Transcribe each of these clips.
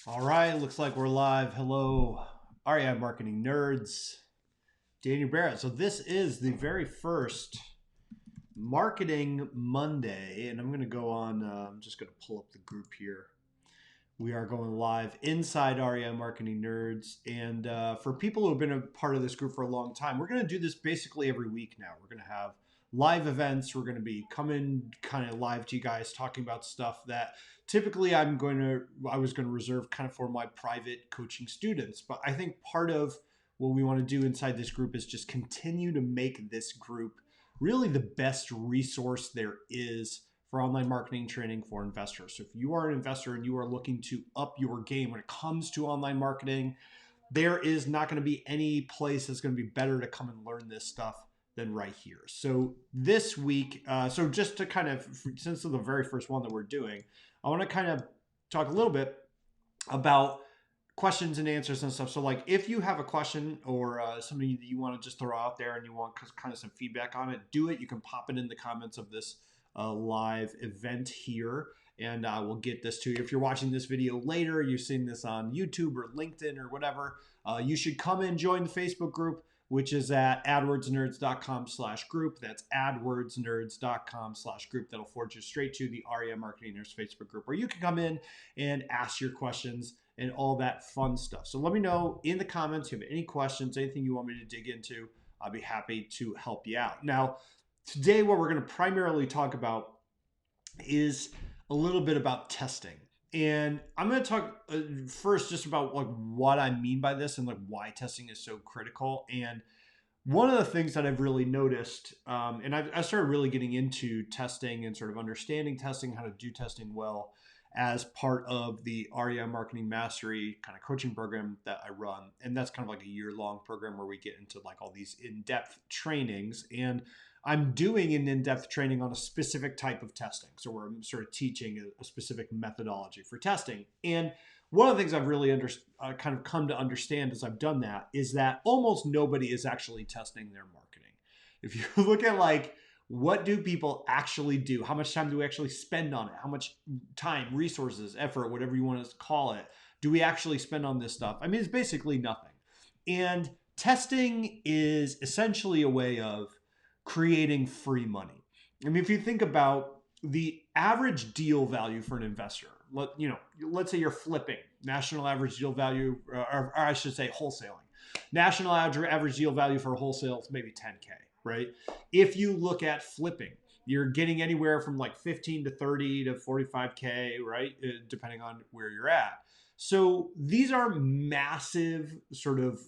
All right, looks like we're live. Hello, REI Marketing Nerds, Daniel Barrett. So this is the very first Marketing Monday, and I'm going to go on. I'm just going to pull up the group here. We are going live inside REI Marketing Nerds, and for people who have been a part of this group for a long time, we're going to do this basically every week now. We're going to have live events. We're going to be coming kind of live to you guys, talking about stuff that typically I was going to reserve kind of for my private coaching students. But I think part of what we want to do inside this group is just continue to make this group really the best resource there is for online marketing training for investors. So if you are an investor and you are looking to up your game when it comes to online marketing, there is not going to be any place that's going to be better to come and learn this stuff than right here. So this week, so just to kind of, since it's the very first one that we're doing, I want to kind of talk a little bit about questions and answers and stuff. So like if you have a question or something that you want to just throw out there and you want kind of some feedback on it, do it. You can pop it in the comments of this live event here, and we'll get this to you. If you're watching this video later, you're seeing this on YouTube or LinkedIn or whatever, you should come and join the Facebook group, which is at adwordsnerds.com/group. That's adwordsnerds.com/group. That'll forward you straight to the REI Marketing Nerds Facebook group, where you can come in and ask your questions and all that fun stuff. So let me know in the comments if you have any questions, anything you want me to dig into. I'll be happy to help you out. Now, today, what we're going to primarily talk about is a little bit about testing. And I'm going to talk first just about like what I mean by this and like why testing is so critical. And one of the things that I've really noticed, and I started really getting into testing and sort of understanding testing, how to do testing well, as part of the REI Marketing Mastery kind of coaching program that I run. And that's kind of like a year-long program where we get into like all these in-depth trainings. And I'm doing an in-depth training on a specific type of testing. So we're sort of teaching a specific methodology for testing. And one of the things I've really kind of come to understand as I've done that is that almost nobody is actually testing their marketing. If you look at like, what do people actually do? How much time do we actually spend on it? How much time, resources, effort, whatever you want to call it, do we actually spend on this stuff? I mean, it's basically nothing. And testing is essentially a way of creating free money. I mean, if you think about the average deal value for an investor, let's say you're flipping national average deal value, or I should say wholesaling. National average deal value for wholesale is maybe 10K, right? If you look at flipping, you're getting anywhere from like 15 to 30 to 45K, right? Depending on where you're at. So these are massive sort of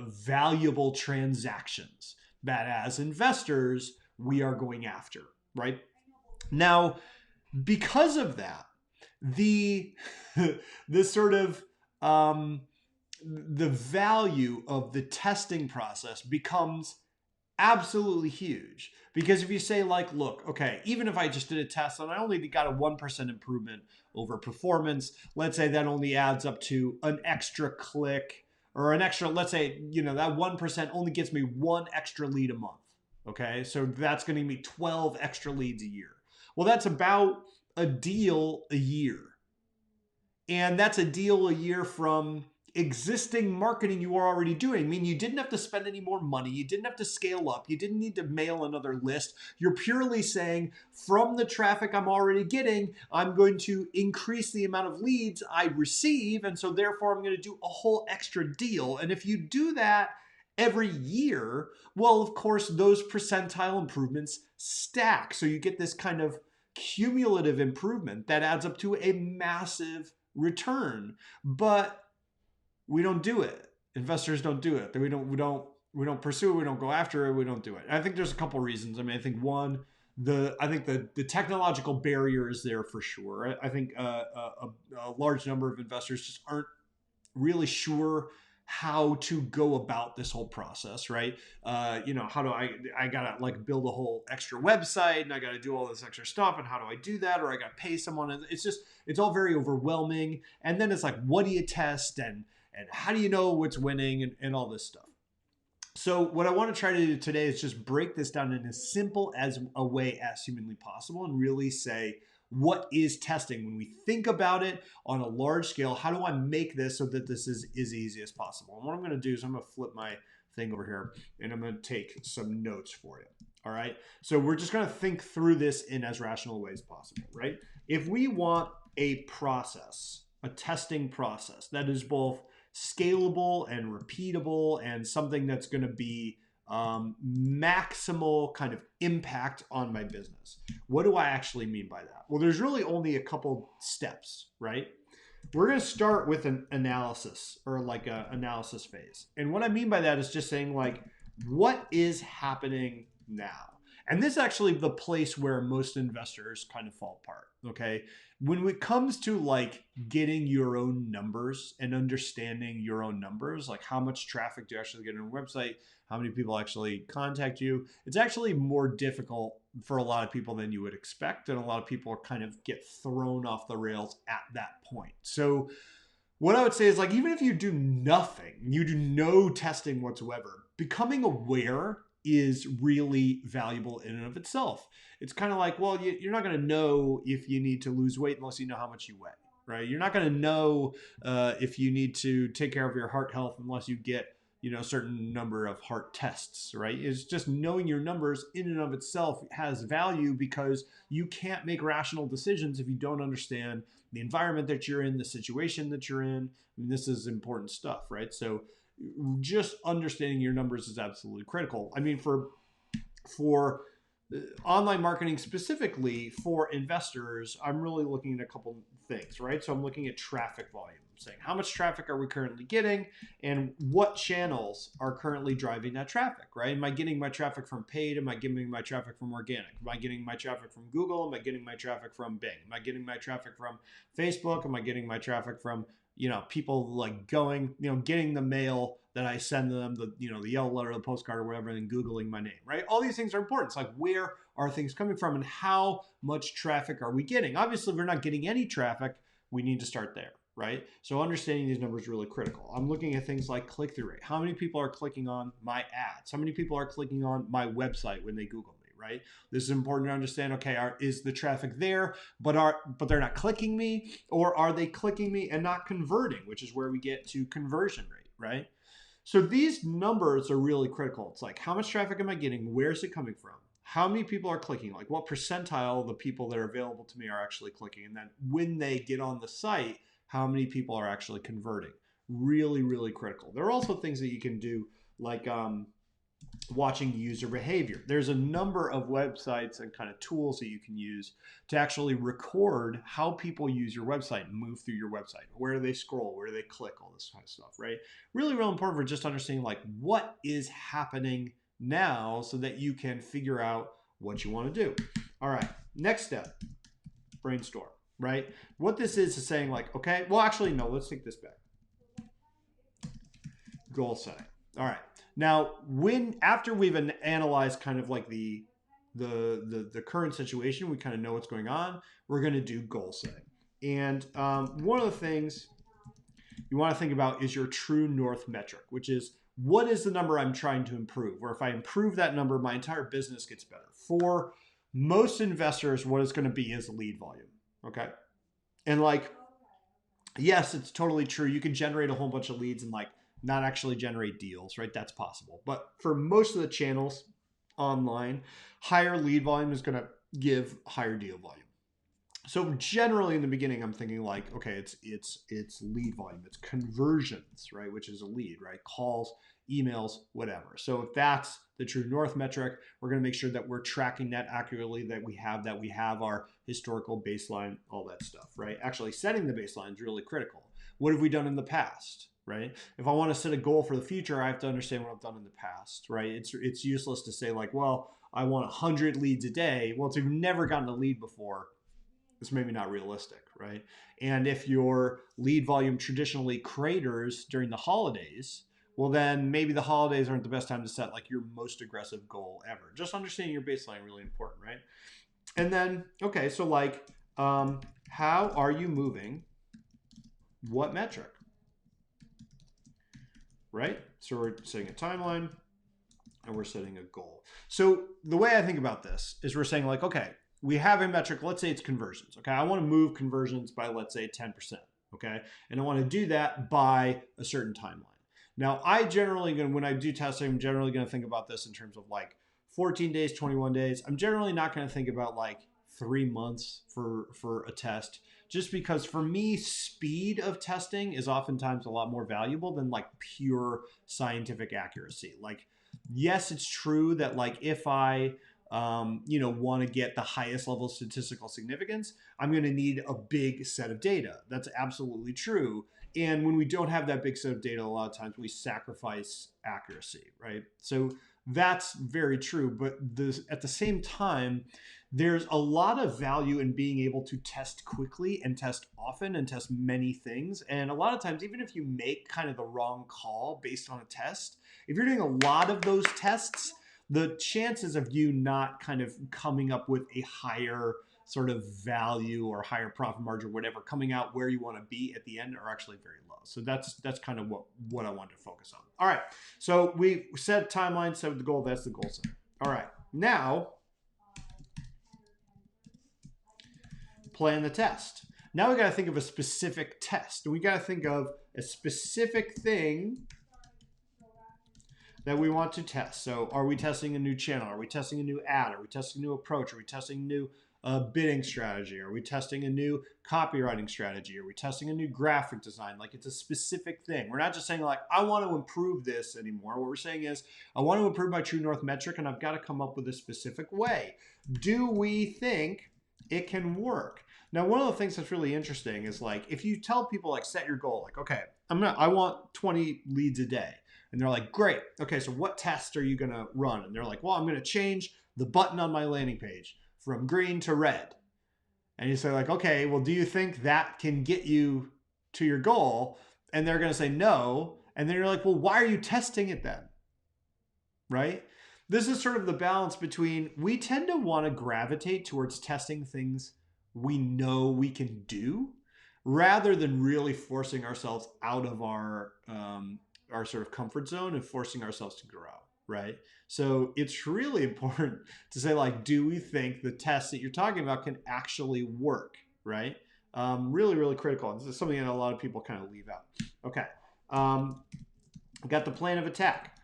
valuable transactions that as investors, we are going after, right? Now, because of that, the sort of the value of the testing process becomes absolutely huge. Because if you say like, look, okay, even if I just did a test and I only got a 1% improvement over performance, let's say that only adds up to an extra click or an extra, let's say, that 1% only gets me one extra lead a month. Okay, so that's going to give me 12 extra leads a year. Well, that's about a deal a year. And that's a deal a year from existing marketing you are already doing. I mean, you didn't have to spend any more money. You didn't have to scale up. You didn't need to mail another list. You're purely saying, from the traffic I'm already getting, I'm going to increase the amount of leads I receive. And so therefore, I'm going to do a whole extra deal. And if you do that every year, well, of course, those percentile improvements stack. So you get this kind of cumulative improvement that adds up to a massive return. But we don't do it. Investors don't do it. We don't pursue it. We don't go after it. We don't do it. And I think there's a couple reasons. I mean, I think one, I think the technological barrier is there for sure. I think a large number of investors just aren't really sure how to go about this whole process, right? How do I gotta like build a whole extra website and I gotta do all this extra stuff, and how do I do that? Or I gotta pay someone, and it's all very overwhelming. And then it's like, what do you test, and how do you know what's winning, and all this stuff. So what I want to try to do today is just break this down in as simple as a way as humanly possible and really say, what is testing? When we think about it on a large scale, how do I make this so that this is as easy as possible? And what I'm going to do is I'm going to flip my thing over here and I'm going to take some notes for you. All right. So we're just going to think through this in as rational a way as possible, right? If we want a process, a testing process that is both scalable and repeatable and something that's going to be maximal kind of impact on my business. What do I actually mean by that? Well, there's really only a couple steps, right? We're going to start with an analysis or like an analysis phase. And what I mean by that is just saying like, what is happening now? And this is actually the place where most investors kind of fall apart, okay? When it comes to like getting your own numbers and understanding your own numbers, like how much traffic do you actually get on your website, how many people actually contact you, it's actually more difficult for a lot of people than you would expect. And a lot of people kind of get thrown off the rails at that point. So what I would say is like, even if you do nothing, you do no testing whatsoever, becoming aware is really valuable in and of itself. It's kind of like, well, you're not going to know if you need to lose weight unless you know how much you weigh, right? You're not going to know if you need to take care of your heart health unless you get, a certain number of heart tests, right? It's just knowing your numbers in and of itself has value because you can't make rational decisions if you don't understand the environment that you're in, the situation that you're in. I mean, this is important stuff, right? So just understanding your numbers is absolutely critical. I mean, for online marketing specifically for investors, I'm really looking at a couple things, right? So I'm looking at traffic volume, saying how much traffic are we currently getting and what channels are currently driving that traffic, right? Am I getting my traffic from paid? Am I getting my traffic from organic? Am I getting my traffic from Google? Am I getting my traffic from Bing? Am I getting my traffic from Facebook? Am I getting my traffic from people like going, getting the mail that I send them, the yellow letter, the postcard or whatever, and then Googling my name, right? All these things are important. It's like, where are things coming from and how much traffic are we getting? Obviously, if we're not getting any traffic, we need to start there, right? So understanding these numbers is really critical. I'm looking at things like click-through rate. How many people are clicking on my ads? How many people are clicking on my website when they Google me, right? This is important to understand. Okay, is the traffic there, but they're not clicking me, or are they clicking me and not converting, which is where we get to conversion rate, right? So these numbers are really critical. It's like, how much traffic am I getting? Where is it coming from? How many people are clicking? Like, what percentile of the people that are available to me are actually clicking? And then when they get on the site, how many people are actually converting? Really, really critical. There are also things that you can do like watching user behavior. There's a number of websites and kind of tools that you can use to actually record how people use your website and move through your website. Where do they scroll? Where do they click? All this kind of stuff, right? Really, really important for just understanding like what is happening now so that you can figure out what you want to do. All right, next step, brainstorm, right? What this is saying like, okay, well, actually, no, let's take this back. Goal setting. All right. Now, after we've analyzed kind of like the current situation, we kind of know what's going on, we're going to do goal setting. And one of the things you want to think about is your true north metric, which is what is the number I'm trying to improve? Or if I improve that number, my entire business gets better. For most investors, what it's going to be is lead volume. Okay. And like, yes, it's totally true. You can generate a whole bunch of leads and like not actually generate deals, right? That's possible. But for most of the channels online, higher lead volume is going to give higher deal volume. So generally in the beginning, I'm thinking like, okay, it's lead volume, it's conversions, right? Which is a lead, right? Calls, emails, whatever. So if that's the true north metric, we're going to make sure that we're tracking that accurately, that we have our historical baseline, all that stuff, right? Actually setting the baseline is really critical. What have we done in the past? Right? If I want to set a goal for the future, I have to understand what I've done in the past, right? It's useless to say like, well, I want 100 leads a day. Well, if you've never gotten a lead before, it's maybe not realistic, right? And if your lead volume traditionally craters during the holidays, well, then maybe the holidays aren't the best time to set like your most aggressive goal ever. Just understanding your baseline really important, right? And then, okay, so like, how are you moving? What metric? Right? So we're setting a timeline and we're setting a goal. So the way I think about this is we're saying like, okay, we have a metric, let's say it's conversions. Okay, I want to move conversions by, let's say, 10%. Okay, and I want to do that by a certain timeline. Now, I generally, when I do testing, I'm generally going to think about this in terms of like 14 days, 21 days. I'm generally not going to think about like 3 months for a test, just because for me, speed of testing is oftentimes a lot more valuable than like pure scientific accuracy. Like, yes, it's true that like if I want to get the highest level of statistical significance, I'm going to need a big set of data. That's absolutely true. And when we don't have that big set of data, a lot of times we sacrifice accuracy, right? So that's very true. But at the same time, there's a lot of value in being able to test quickly and test often and test many things. And a lot of times, even if you make kind of the wrong call based on a test, if you're doing a lot of those tests, the chances of you not kind of coming up with a higher sort of value or higher profit margin or whatever coming out where you want to be at the end are actually very low. So that's kind of what I wanted to focus on. All right. So we set timeline, set the goal. That's the goal set. All right. Now, plan the test. Now we got to think of a specific test. We got to think of a specific thing that we want to test. So are we testing a new channel? Are we testing a new ad? Are we testing a new approach? Are we testing a new bidding strategy? Are we testing a new copywriting strategy? Are we testing a new graphic design? Like, it's a specific thing. We're not just saying like, I want to improve this anymore. What we're saying is, I want to improve my True North metric and I've got to come up with a specific way. Do we think it can work? Now, one of the things that's really interesting is like, if you tell people like, set your goal, like, okay, I want 20 leads a day. And they're like, great. Okay, so what test are you going to run? And they're like, well, I'm going to change the button on my landing page from green to red. And you say like, okay, well, do you think that can get you to your goal? And they're going to say no. And then you're like, well, why are you testing it then? Right? This is sort of the balance between, we tend to want to gravitate towards testing things we know we can do rather than really forcing ourselves out of our sort of comfort zone and forcing ourselves to grow, right? So it's really important to say like, do we think the test that you're talking about can actually work, right? Really, really critical. This is something that a lot of people kind of leave out. Okay, got the plan of attack.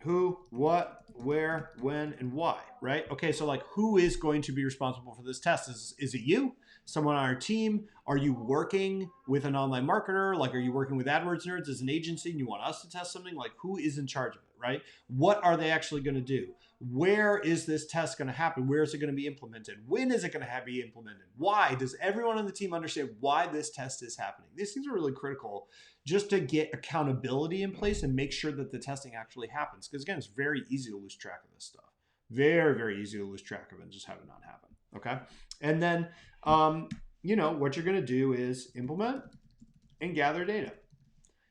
Who, what, where, when, and why, right? Okay, so like, who is going to be responsible for this test? Is it you? Someone on our team? Are you working with an online marketer? Like, are you working with AdWords Nerds as an agency and you want us to test something? Like, who is in charge of it, right? What are they actually going to do? Where is this test going to happen? Where is it going to be implemented? When is it going to be implemented? Why? Does everyone on the team understand why this test is happening? These things are really critical just to get accountability in place and make sure that the testing actually happens. Because again, it's very easy to lose track of this stuff. Very, very easy to lose track of it and just have it not happen. Okay. And then, what you're going to do is implement and gather data.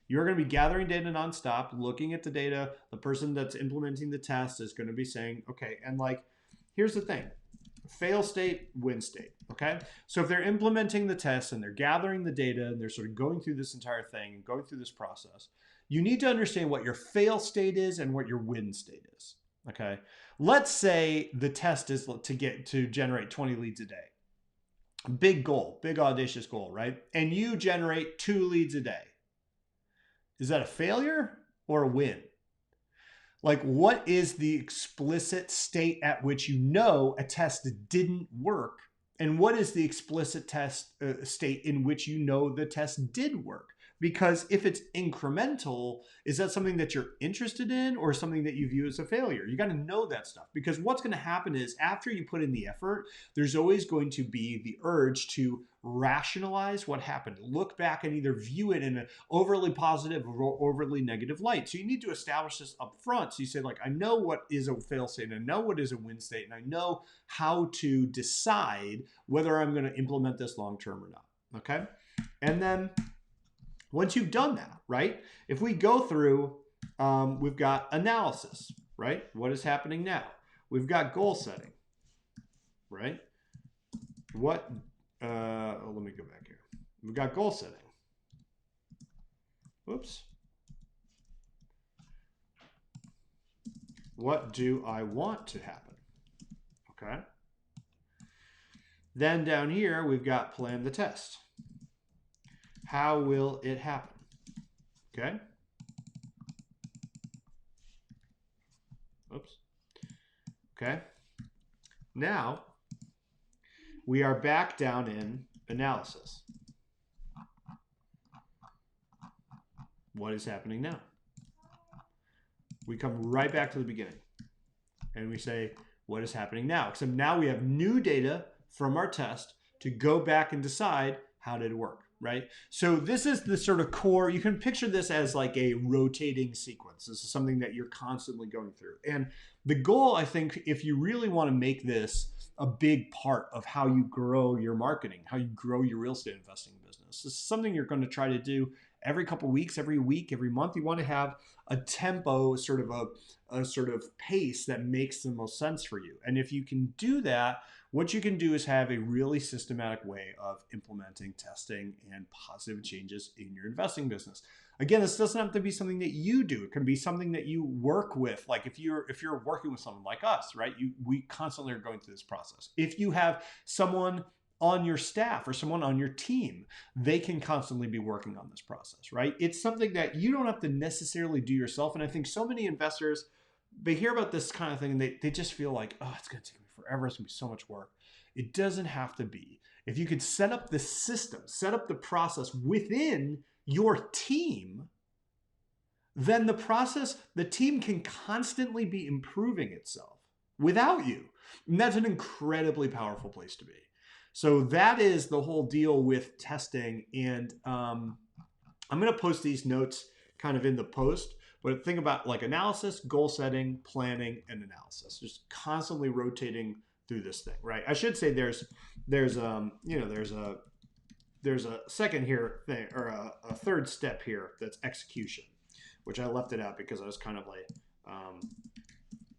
You're going to be gathering data nonstop, looking at the data. The person that's implementing the test is going to be saying, okay, and like, here's the thing. Fail state, win state, okay? So if they're implementing the test and they're gathering the data and they're sort of going through this entire thing and going through this process, you need to understand what your fail state is and what your win state is, okay? Let's say the test is to generate 20 leads a day. Big goal, big audacious goal, right? And you generate 2 leads a day. Is that a failure or a win? Like, what is the explicit state at which you know a test didn't work? And what is the explicit test state in which you know the test did work? Because if it's incremental, is that something that you're interested in or something that you view as a failure? You got to know that stuff, because what's going to happen is after you put in the effort, there's always going to be the urge to rationalize what happened, look back and either view it in an overly positive or overly negative light. So you need to establish this up front. So you say like, I know what is a fail state, and I know what is a win state, and I know how to decide whether I'm going to implement this long-term or not. Okay. And then once you've done that, right? If we go through, we've got analysis, right? What is happening now? We've got goal setting, right? Let me go back here. We've got goal setting. Whoops. What do I want to happen? Okay. Then down here, we've got plan the test. How will it happen? Okay. Oops. Okay. Now, we are back down in analysis. What is happening now? We come right back to the beginning and we say, what is happening now? Except now we have new data from our test to go back and decide how did it work, right? So this is the sort of core. You can picture this as like a rotating sequence. This is something that you're constantly going through. And the goal, I think, if you really want to make this a big part of how you grow your marketing, how you grow your real estate investing business, this is something you're going to try to do every couple of weeks, every week, every month. You want to have a tempo, sort of a sort of pace that makes the most sense for you. And if you can do that, what you can do is have a really systematic way of implementing, testing, and positive changes in your investing business. Again, this doesn't have to be something that you do. It can be something that you work with. Like if you're working with someone like us, right? We constantly are going through this process. If you have someone on your staff or someone on your team, they can constantly be working on this process, right? It's something that you don't have to necessarily do yourself. And I think so many investors, they hear about this kind of thing and they just feel like, oh, it's going to take me forever. It's going to be so much work. It doesn't have to be. If you could set up the system, set up the process within your team, then the team can constantly be improving itself without you. And that's an incredibly powerful place to be. So that is the whole deal with testing. And I'm going to post these notes kind of in the post, but think about like analysis, goal setting, planning, and analysis. Just constantly rotating through this thing, right? I should say there's a second here thing, or a third step here, that's execution, which I left it out because I was kind of like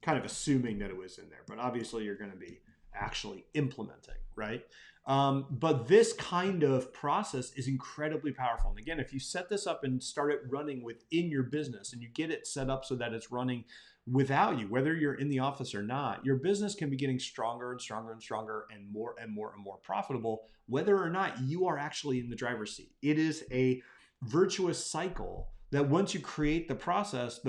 kind of assuming that it was in there, but obviously you're going to be actually implementing, right? But this kind of process is incredibly powerful. And again, if you set this up and start it running within your business and you get it set up so that it's running without you, whether you're in the office or not, your business can be getting stronger and stronger and stronger and more and more and more profitable, whether or not you are actually in the driver's seat. It is a virtuous cycle that once you create the process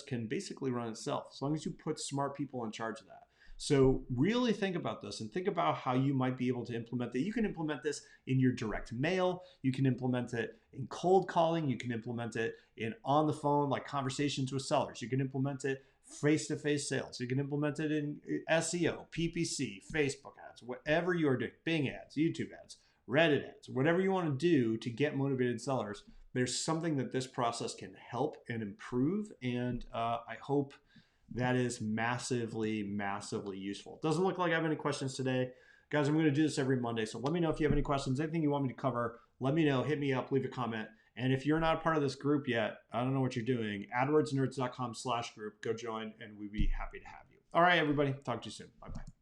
can basically run itself as long as you put smart people in charge of that. So really think about this and think about how you might be able to implement it. You can implement this in your direct mail. You can implement it in cold calling. You can implement it in on the phone, like conversations with sellers. You can implement it face-to-face sales. You can implement it in SEO, PPC, Facebook ads, whatever you are doing, Bing ads, YouTube ads, Reddit ads, whatever you want to do to get motivated sellers. There's something that this process can help and improve. And I hope that is massively, massively useful. It doesn't look like I have any questions today. Guys, I'm going to do this every Monday. So let me know if you have any questions, anything you want me to cover. Let me know, hit me up, leave a comment. And if you're not a part of this group yet, I don't know what you're doing, AdWordsNerds.com/group, go join and we'd be happy to have you. All right, everybody, talk to you soon. Bye-bye.